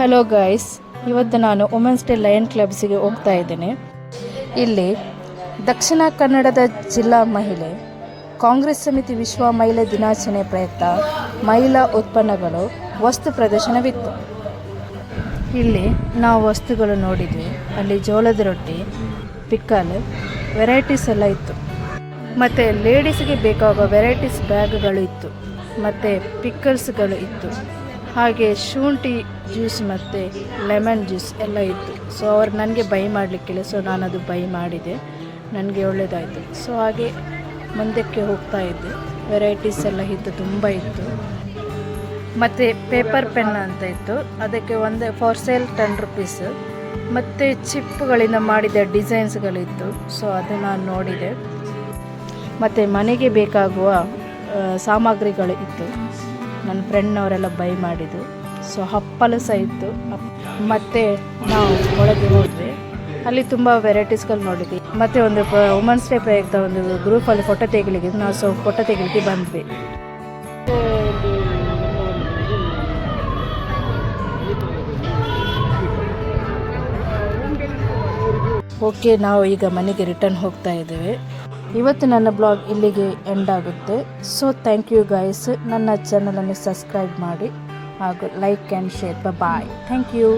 Hello guys, ಇವತ್ತು ನಾನು women's day lion ಕ್ಲಬ್ಸಿಗೆ ಹೋಗ್ತಾ ಇದ್ದೇನೆ. ಇಲ್ಲಿ ದಕ್ಷಿಣ ಕನ್ನಡದ ಜಿಲ್ಲಾ ಮಹಿಳೆ ಕಾಂಗ್ರೆಸ್ ಸಮಿತಿ ವಿಶ್ವ ಮಹಿಳಾ ದಿನಾಚರಣೆ ಪ್ರಯುಕ್ತ ಮಹಿಳಾ ಉತ್ಪನ್ನಗಳು ವಸ್ತು ಪ್ರದರ್ಶನವಿತ್ತು. ಇಲ್ಲಿ ನಾವು ವಸ್ತುಗಳು ನೋಡಿದ್ವಿ. ಅಲ್ಲಿ ಜೋಳದ ರೊಟ್ಟಿ, ಪಿಕ್ಕಲ್, ವೆರೈಟೀಸ್ ಎಲ್ಲ ಇತ್ತು. ಮತ್ತು ಲೇಡೀಸ್ಗೆ ಬೇಕಾಗುವ ವೆರೈಟೀಸ್ ಬ್ಯಾಗ್ಗಳು ಇತ್ತು, ಮತ್ತು ಪಿಕ್ಕಲ್ಸ್ಗಳು ಇತ್ತು. ಹಾಗೆ ಶುಂಠಿ ಜ್ಯೂಸ್ ಮತ್ತು ಲೆಮನ್ ಜ್ಯೂಸ್ ಎಲ್ಲ ಇತ್ತು. ಸೊ ಅವರು ನನಗೆ ಬೈ ಮಾಡಲಿಕ್ಕಿಲ್ಲ, ಸೊ ನಾನದು ಬೈ ಮಾಡಿದೆ. ನನಗೆ ಒಳ್ಳೆಯದಾಯಿತು. ಸೊ ಹಾಗೆ ಮುಂದಕ್ಕೆ ಹೋಗ್ತಾ ಇದ್ದೆ. ವೆರೈಟೀಸ್ ಎಲ್ಲ ಇತ್ತು, ತುಂಬ ಇತ್ತು. ಮತ್ತು ಪೇಪರ್ ಪೆನ್ ಅಂತ ಇತ್ತು, ಅದಕ್ಕೆ ಒಂದು ಫಾರ್ ಸೇಲ್ 10 rupees. ಮತ್ತು ಚಿಪ್ಪುಗಳಿಂದ ಮಾಡಿದ ಡಿಸೈನ್ಸ್ಗಳಿತ್ತು. ಸೊ ಅದು ನಾನು ನೋಡಿದೆ. ಮತ್ತು ಮನೆಗೆ ಬೇಕಾಗುವ ಸಾಮಗ್ರಿಗಳು ಇತ್ತು. ನನ್ನ ಫ್ರೆಂಡ್ನವರೆಲ್ಲ ಬೈ ಮಾಡಿದ್ದು. ಸೊ ಹಪ್ಪಲು ಸಹ ಇತ್ತು. ಮತ್ತು ನಾವು ಒಳಗೆ ಹೋದ್ವಿ. ಅಲ್ಲಿ ತುಂಬ ವೆರೈಟೀಸ್ಗಳು ನೋಡಿದ್ವಿ. ಮತ್ತು ಒಂದು ವುಮೆನ್ಸ್ ಡೇ ಪ್ರಯುಕ್ತ ಒಂದು ಗ್ರೂಪಲ್ಲಿ ಫೋಟೋ ತೆಗಿಲಿಕ್ಕೆ ನಾವು ಫೋಟೋ ತೆಗಿಲಿಕ್ಕೆ ಬಂದ್ವಿ. ಓಕೆ, ನಾವು ಈಗ ಮನೆಗೆ ರಿಟರ್ನ್ ಹೋಗ್ತಾ ಇದ್ದೇವೆ. ಇವತ್ತು ನನ್ನ ಬ್ಲಾಗ್ ಇಲ್ಲಿಗೆ ಎಂಡ್ ಆಗುತ್ತೆ. So thank you guys. ನನ್ನ ಚಾನಲನ್ನು ಸಬ್ಸ್ಕ್ರೈಬ್ ಮಾಡಿ ಹಾಗೂ like and share. Bye. Thank you.